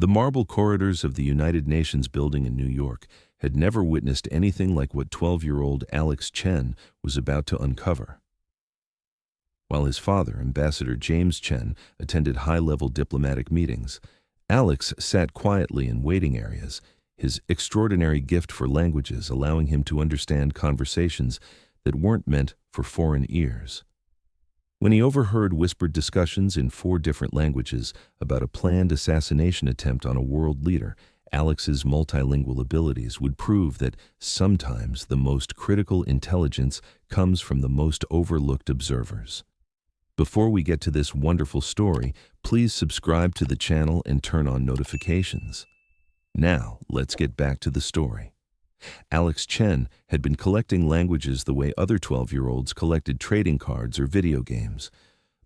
The marble corridors of the United Nations building in New York had never witnessed anything like what 12-year-old Alex Chen was about to uncover. While his father, Ambassador James Chen, attended high-level diplomatic meetings, Alex sat quietly in waiting areas, his extraordinary gift for languages allowing him to understand conversations that weren't meant for foreign ears. When he overheard whispered discussions in 4 different languages about a planned assassination attempt on a world leader, Alex's multilingual abilities would prove that sometimes the most critical intelligence comes from the most overlooked observers. Before we get to this wonderful story, please subscribe to the channel and turn on notifications. Now, let's get back to the story. Alex Chen had been collecting languages the way other 12-year-olds collected trading cards or video games.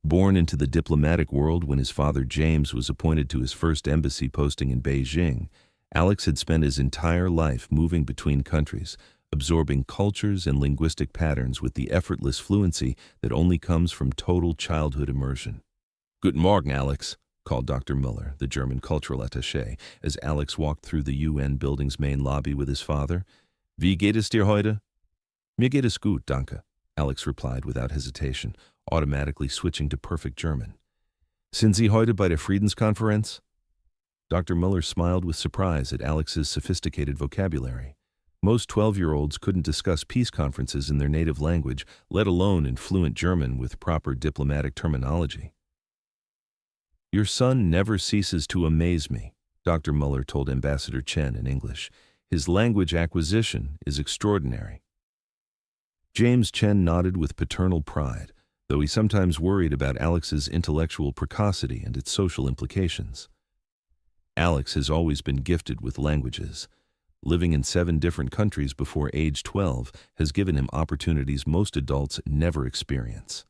Born into the diplomatic world when his father James was appointed to his first embassy posting in Beijing, Alex had spent his entire life moving between countries, absorbing cultures and linguistic patterns with the effortless fluency that only comes from total childhood immersion. "Guten Morgen, Alex," called Dr. Muller, the German cultural attaché, as Alex walked through the UN building's main lobby with his father. "Wie geht es dir heute?" "Mir geht es gut, danke," Alex replied without hesitation, automatically switching to perfect German. "Sind Sie heute bei der Friedenskonferenz?" Dr. Muller smiled with surprise at Alex's sophisticated vocabulary. Most 12-year-olds couldn't discuss peace conferences in their native language, let alone in fluent German with proper diplomatic terminology. "Your son never ceases to amaze me," Dr. Muller told Ambassador Chen in English. "His language acquisition is extraordinary." James Chen nodded with paternal pride, though he sometimes worried about Alex's intellectual precocity and its social implications. Alex has always been gifted with languages. Living in 7 different countries before age 12 has given him opportunities most adults never experience.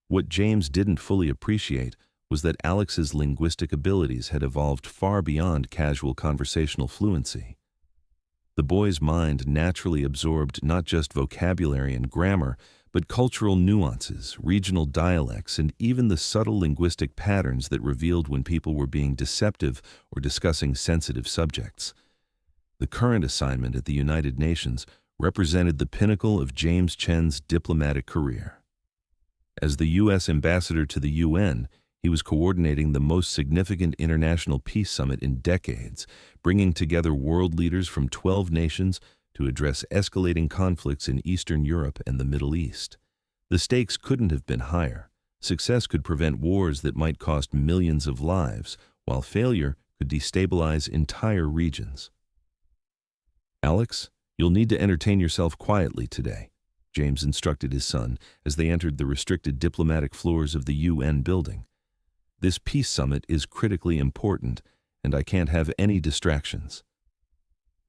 What James didn't fully appreciate was that Alex's linguistic abilities had evolved far beyond casual conversational fluency. The boy's mind naturally absorbed not just vocabulary and grammar, but cultural nuances, regional dialects, and even the subtle linguistic patterns that revealed when people were being deceptive or discussing sensitive subjects. The current assignment at the United Nations represented the pinnacle of James Chen's diplomatic career. As the U.S. ambassador to the UN, he was coordinating the most significant international peace summit in decades, bringing together world leaders from 12 nations to address escalating conflicts in Eastern Europe and the Middle East. The stakes couldn't have been higher. Success could prevent wars that might cost millions of lives, while failure could destabilize entire regions. "Alex, you'll need to entertain yourself quietly today," James instructed his son as they entered the restricted diplomatic floors of the UN building. "This peace summit is critically important, and I can't have any distractions."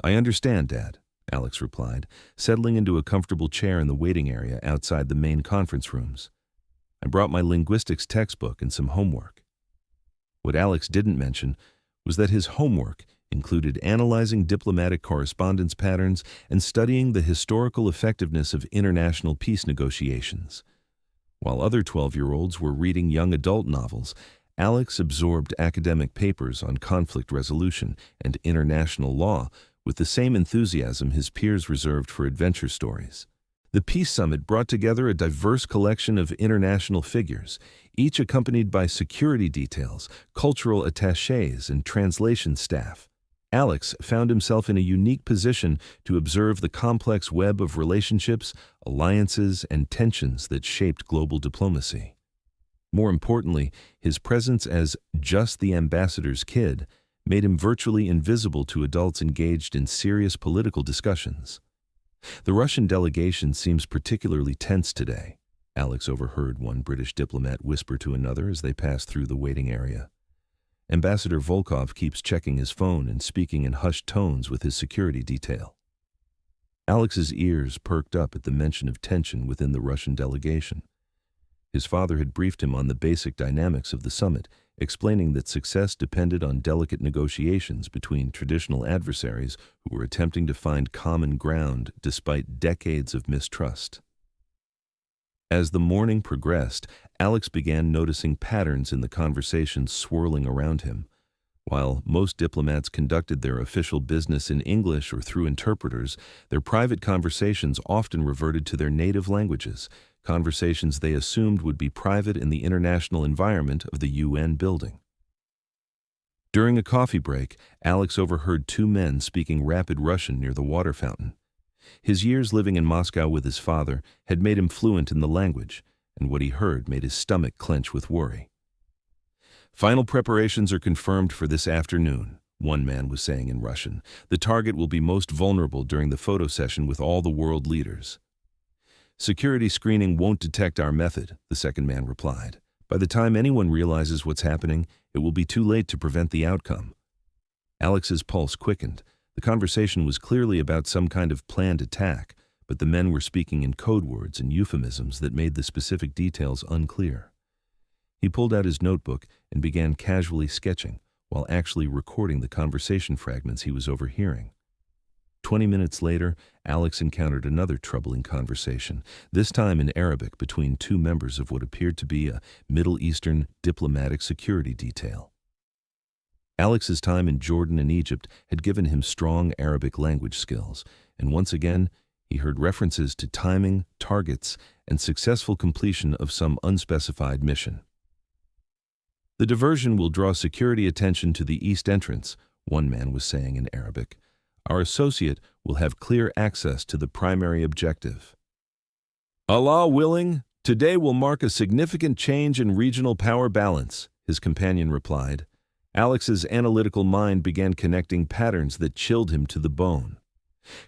"I understand, Dad," Alex replied, settling into a comfortable chair in the waiting area outside the main conference rooms. "I brought my linguistics textbook and some homework." What Alex didn't mention was that his homework included analyzing diplomatic correspondence patterns and studying the historical effectiveness of international peace negotiations. While other 12-year-olds were reading young adult novels, Alex absorbed academic papers on conflict resolution and international law with the same enthusiasm his peers reserved for adventure stories. The Peace Summit brought together a diverse collection of international figures, each accompanied by security details, cultural attachés, and translation staff. Alex found himself in a unique position to observe the complex web of relationships, alliances, and tensions that shaped global diplomacy. More importantly, his presence as just the ambassador's kid made him virtually invisible to adults engaged in serious political discussions. "The Russian delegation seems particularly tense today," Alex overheard one British diplomat whisper to another as they passed through the waiting area. "Ambassador Volkov keeps checking his phone and speaking in hushed tones with his security detail." Alex's ears perked up at the mention of tension within the Russian delegation. His father had briefed him on the basic dynamics of the summit, explaining that success depended on delicate negotiations between traditional adversaries who were attempting to find common ground despite decades of mistrust. As the morning progressed, Alex began noticing patterns in the conversations swirling around him. While most diplomats conducted their official business in English or through interpreters, their private conversations often reverted to their native languages, conversations they assumed would be private in the international environment of the UN building. During a coffee break, Alex overheard two men speaking rapid Russian near the water fountain. His years living in Moscow with his father had made him fluent in the language, and what he heard made his stomach clench with worry. "Final preparations are confirmed for this afternoon," one man was saying in Russian. "The target will be most vulnerable during the photo session with all the world leaders." "Security screening won't detect our method," the second man replied. "By the time anyone realizes what's happening, it will be too late to prevent the outcome." Alex's pulse quickened. The conversation was clearly about some kind of planned attack, but the men were speaking in code words and euphemisms that made the specific details unclear. He pulled out his notebook and began casually sketching, while actually recording the conversation fragments he was overhearing. 20 minutes later, Alex encountered another troubling conversation, this time in Arabic between two members of what appeared to be a Middle Eastern diplomatic security detail. Alex's time in Jordan and Egypt had given him strong Arabic language skills, and once again, he heard references to timing, targets, and successful completion of some unspecified mission. "The diversion will draw security attention to the east entrance," one man was saying in Arabic. "Our associate will have clear access to the primary objective." "Allah willing, today will mark a significant change in regional power balance," his companion replied. Alex's analytical mind began connecting patterns that chilled him to the bone.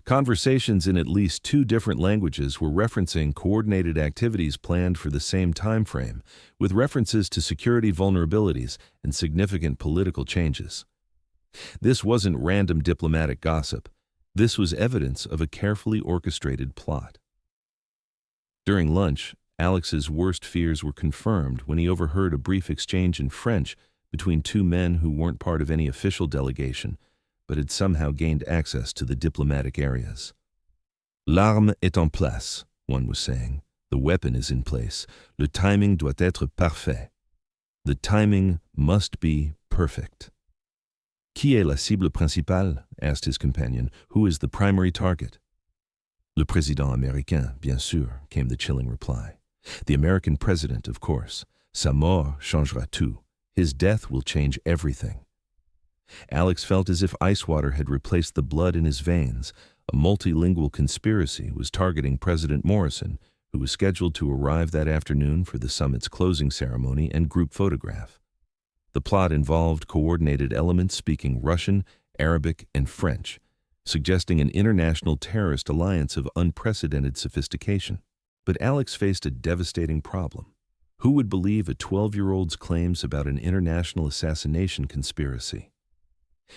Conversations in at least two different languages were referencing coordinated activities planned for the same time frame, with references to security vulnerabilities and significant political changes. This wasn't random diplomatic gossip. This was evidence of a carefully orchestrated plot. During lunch, Alex's worst fears were confirmed when he overheard a brief exchange in French between two men who weren't part of any official delegation, but had somehow gained access to the diplomatic areas. "L'arme est en place," one was saying. "The weapon is in place. Le timing doit être parfait." The timing must be perfect. "Qui est la cible principale?" asked his companion. "Who is the primary target?" "Le président américain, bien sûr," came the chilling reply. "The American president, of course. Sa mort changera tout. His death will change everything." Alex felt as if ice water had replaced the blood in his veins. A multilingual conspiracy was targeting President Morrison, who was scheduled to arrive that afternoon for the summit's closing ceremony and group photograph. The plot involved coordinated elements speaking Russian, Arabic, and French, suggesting an international terrorist alliance of unprecedented sophistication. But Alex faced a devastating problem. Who would believe a 12-year-old's claims about an international assassination conspiracy?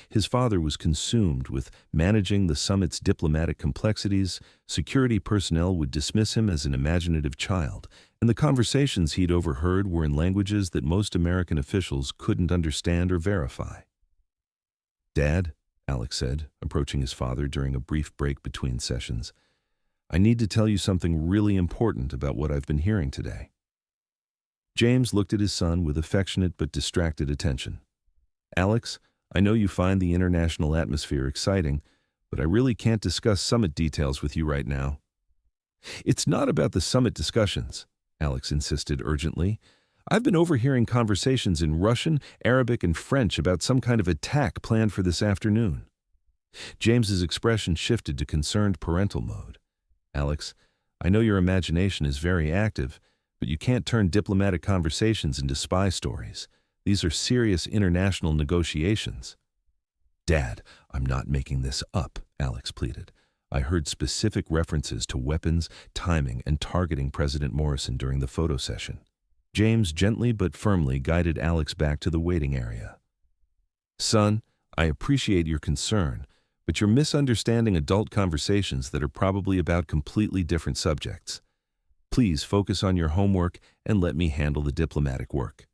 His father was consumed with managing the summit's diplomatic complexities, security personnel would dismiss him as an imaginative child, and the conversations he'd overheard were in languages that most American officials couldn't understand or verify. "Dad," Alex said, approaching his father during a brief break between sessions, "I need to tell you something really important about what I've been hearing today." James looked at his son with affectionate but distracted attention. "Alex, I know you find the international atmosphere exciting, but I really can't discuss summit details with you right now." "It's not about the summit discussions," Alex insisted urgently. "I've been overhearing conversations in Russian, Arabic, and French about some kind of attack planned for this afternoon." James's expression shifted to concerned parental mode. "Alex, I know your imagination is very active, but you can't turn diplomatic conversations into spy stories. These are serious international negotiations." "Dad, I'm not making this up," Alex pleaded. "I heard specific references to weapons, timing, and targeting President Morrison during the photo session." James gently but firmly guided Alex back to the waiting area. "Son, I appreciate your concern, but you're misunderstanding adult conversations that are probably about completely different subjects. Please focus on your homework and let me handle the diplomatic work."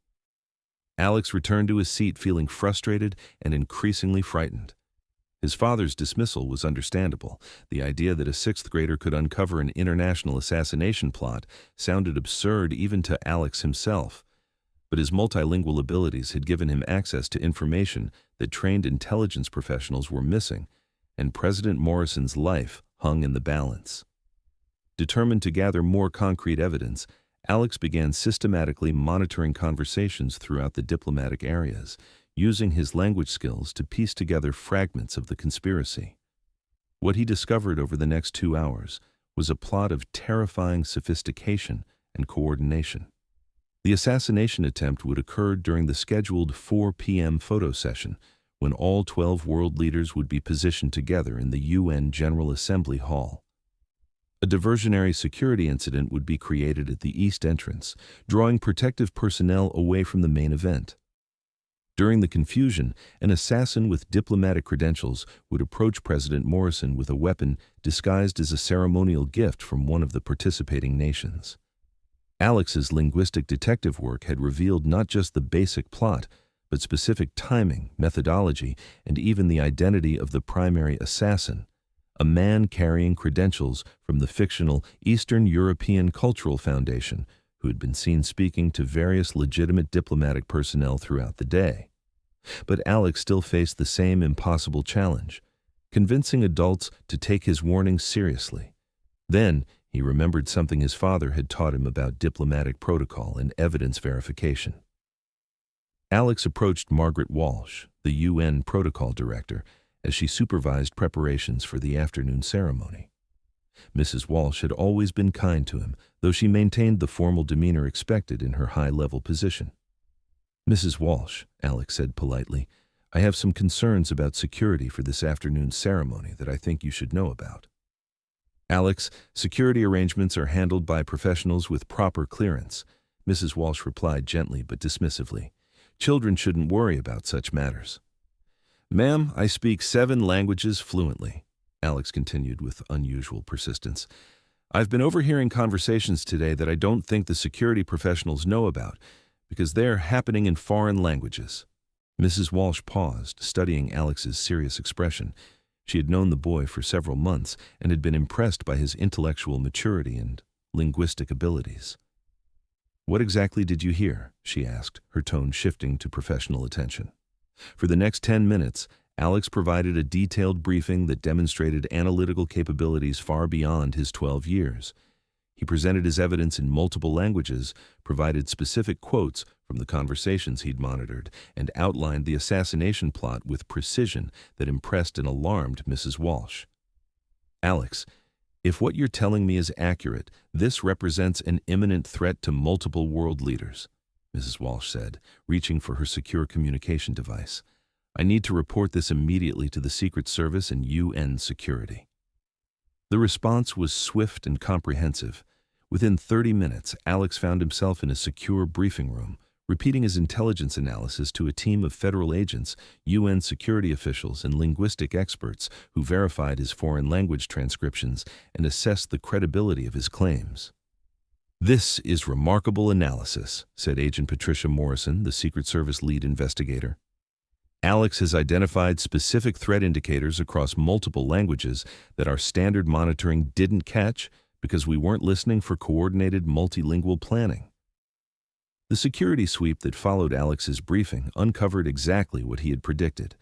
Alex returned to his seat feeling frustrated and increasingly frightened. His father's dismissal was understandable. The idea that a sixth grader could uncover an international assassination plot sounded absurd even to Alex himself. but his multilingual abilities had given him access to information that trained intelligence professionals were missing, and President Morrison's life hung in the balance. Determined to gather more concrete evidence, Alex began systematically monitoring conversations throughout the diplomatic areas, using his language skills to piece together fragments of the conspiracy. What he discovered over the next 2 hours was a plot of terrifying sophistication and coordination. The assassination attempt would occur during the scheduled 4 p.m. photo session, when all 12 world leaders would be positioned together in the UN General Assembly Hall. A diversionary security incident would be created at the east entrance, drawing protective personnel away from the main event. During the confusion, an assassin with diplomatic credentials would approach President Morrison with a weapon disguised as a ceremonial gift from one of the participating nations. Alex's linguistic detective work had revealed not just the basic plot, but specific timing, methodology, and even the identity of the primary assassin, a man carrying credentials from the fictional Eastern European Cultural Foundation, who had been seen speaking to various legitimate diplomatic personnel throughout the day. But Alex still faced the same impossible challenge, convincing adults to take his warnings seriously. Then, he remembered something his father had taught him about diplomatic protocol and evidence verification. Alex approached Margaret Walsh, the UN Protocol Director, as she supervised preparations for the afternoon ceremony. Mrs. Walsh had always been kind to him, though she maintained the formal demeanor expected in her high-level position. "Mrs. Walsh," Alex said politely, "I have some concerns about security for this afternoon's ceremony that I think you should know about." "Alex, security arrangements are handled by professionals with proper clearance," Mrs. Walsh replied gently but dismissively. "Children shouldn't worry about such matters." "Ma'am, I speak 7 languages fluently," Alex continued with unusual persistence. "I've been overhearing conversations today that I don't think the security professionals know about, because they're happening in foreign languages." Mrs. Walsh paused, studying Alex's serious expression. She had known the boy for several months and had been impressed by his intellectual maturity and linguistic abilities. "What exactly did you hear?" she asked, her tone shifting to professional attention. For the next 10 minutes, Alex provided a detailed briefing that demonstrated analytical capabilities far beyond his 12 years. He presented his evidence in multiple languages, provided specific quotes from the conversations he'd monitored, and outlined the assassination plot with precision that impressed and alarmed Mrs. Walsh. "Alex, if what you're telling me is accurate, this represents an imminent threat to multiple world leaders," Mrs. Walsh said, reaching for her secure communication device. "I need to report this immediately to the Secret Service and UN security." The response was swift and comprehensive. Within 30 minutes, Alex found himself in a secure briefing room, repeating his intelligence analysis to a team of federal agents, UN security officials, and linguistic experts who verified his foreign language transcriptions and assessed the credibility of his claims. "This is remarkable analysis," said Agent Patricia Morrison, the Secret Service lead investigator. "Alex has identified specific threat indicators across multiple languages that our standard monitoring didn't catch because we weren't listening for coordinated multilingual planning." The security sweep that followed Alex's briefing uncovered exactly what he had predicted.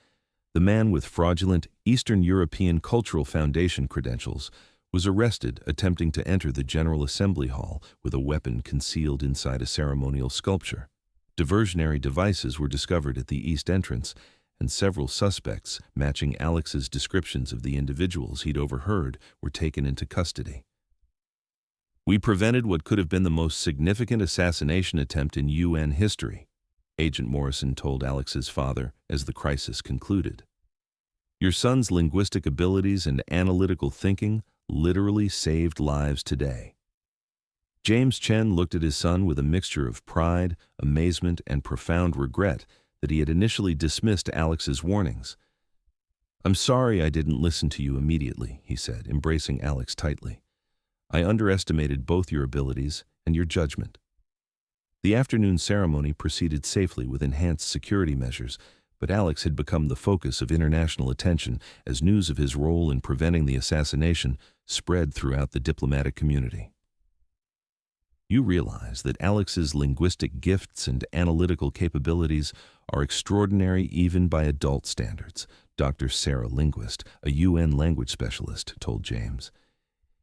The man with fraudulent Eastern European Cultural Foundation credentials was arrested attempting to enter the General Assembly Hall with a weapon concealed inside a ceremonial sculpture. Diversionary devices were discovered at the east entrance, and several suspects matching Alex's descriptions of the individuals he'd overheard were taken into custody. "We prevented what could have been the most significant assassination attempt in UN history," Agent Morrison told Alex's father as the crisis concluded. "Your son's linguistic abilities and analytical thinking literally saved lives today." James Chen looked at his son with a mixture of pride, amazement, and profound regret that he had initially dismissed Alex's warnings. "I'm sorry I didn't listen to you immediately," he said, embracing Alex tightly. "I underestimated both your abilities and your judgment." The afternoon ceremony proceeded safely with enhanced security measures, but Alex had become the focus of international attention as news of his role in preventing the assassination spread throughout the diplomatic community. You realize that Alex's linguistic gifts and analytical capabilities are extraordinary even by adult standards, Dr. Sarah Linguist, a UN language specialist, told James.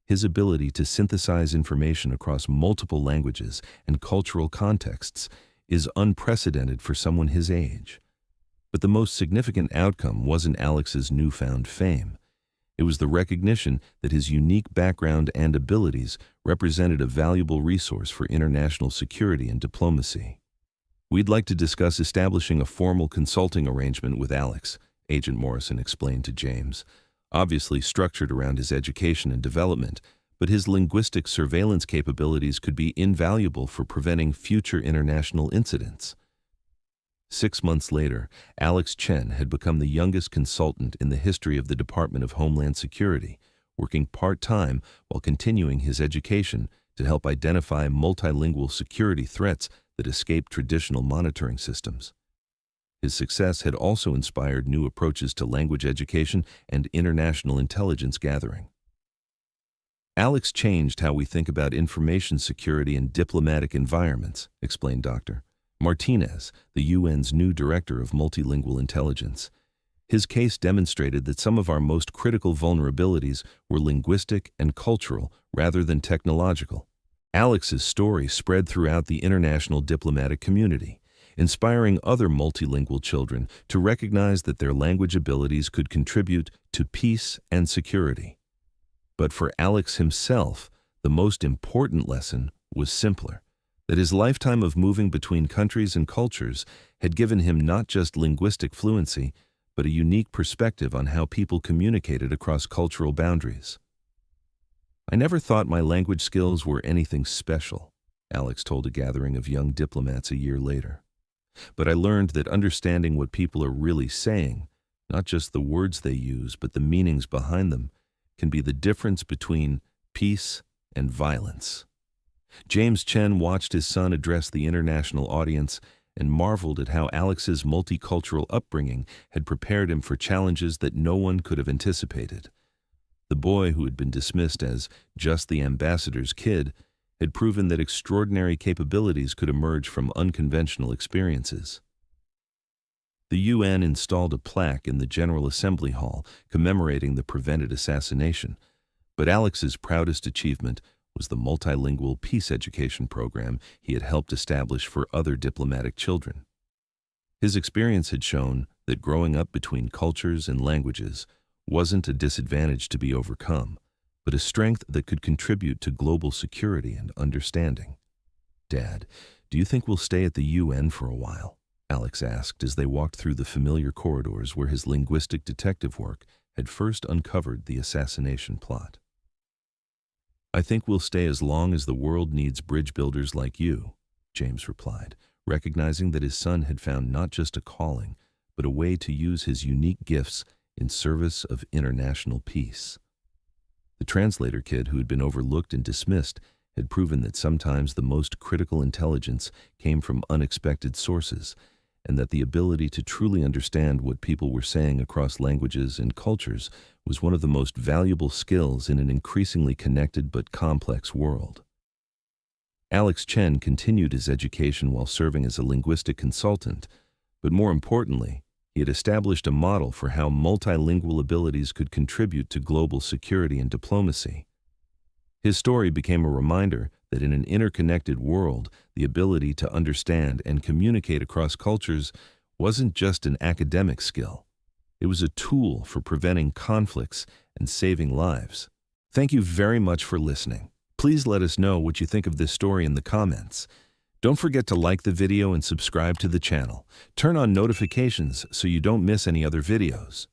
His ability to synthesize information across multiple languages and cultural contexts is unprecedented for someone his age. But the most significant outcome wasn't Alex's newfound fame. It was the recognition that his unique background and abilities represented a valuable resource for international security and diplomacy. "We'd like to discuss establishing a formal consulting arrangement with Alex," Agent Morrison explained to James, obviously structured around his education and development, but his linguistic surveillance capabilities could be invaluable for preventing future international incidents. 6 months later, Alex Chen had become the youngest consultant in the history of the Department of Homeland Security, working part-time while continuing his education to help identify multilingual security threats that escape traditional monitoring systems. His success had also inspired new approaches to language education and international intelligence gathering. "Alex changed how we think about information security in diplomatic environments," explained Dr. Martinez, the UN's new director of multilingual intelligence. His case demonstrated that some of our most critical vulnerabilities were linguistic and cultural rather than technological. Alex's story spread throughout the international diplomatic community, inspiring other multilingual children to recognize that their language abilities could contribute to peace and security. But for Alex himself, the most important lesson was simpler, that his lifetime of moving between countries and cultures had given him not just linguistic fluency, but a unique perspective on how people communicated across cultural boundaries. "I never thought my language skills were anything special," Alex told a gathering of young diplomats a year later. "But I learned that understanding what people are really saying, not just the words they use, but the meanings behind them, can be the difference between peace and violence." James Chen watched his son address the international audience and marveled at how Alex's multicultural upbringing had prepared him for challenges that no one could have anticipated. The boy, who had been dismissed as just the ambassador's kid, had proven that extraordinary capabilities could emerge from unconventional experiences. The UN installed a plaque in the General Assembly Hall commemorating the prevented assassination, but Alex's proudest achievement was the multilingual peace education program he had helped establish for other diplomatic children. His experience had shown that growing up between cultures and languages wasn't a disadvantage to be overcome, but a strength that could contribute to global security and understanding. "Dad, do you think we'll stay at the UN for a while?" Alex asked as they walked through the familiar corridors where his linguistic detective work had first uncovered the assassination plot. "I think we'll stay as long as the world needs bridge builders like you," James replied, recognizing that his son had found not just a calling, but a way to use his unique gifts in service of international peace. The translator kid, who had been overlooked and dismissed, had proven that sometimes the most critical intelligence came from unexpected sources, and that the ability to truly understand what people were saying across languages and cultures was one of the most valuable skills in an increasingly connected but complex world. Alex Chen continued his education while serving as a linguistic consultant, but more importantly, he had established a model for how multilingual abilities could contribute to global security and diplomacy. His story became a reminder that in an interconnected world, the ability to understand and communicate across cultures wasn't just an academic skill. It was a tool for preventing conflicts and saving lives. Thank you very much for listening. Please let us know what you think of this story in the comments. Don't forget to like the video and subscribe to the channel. Turn on notifications so you don't miss any other videos.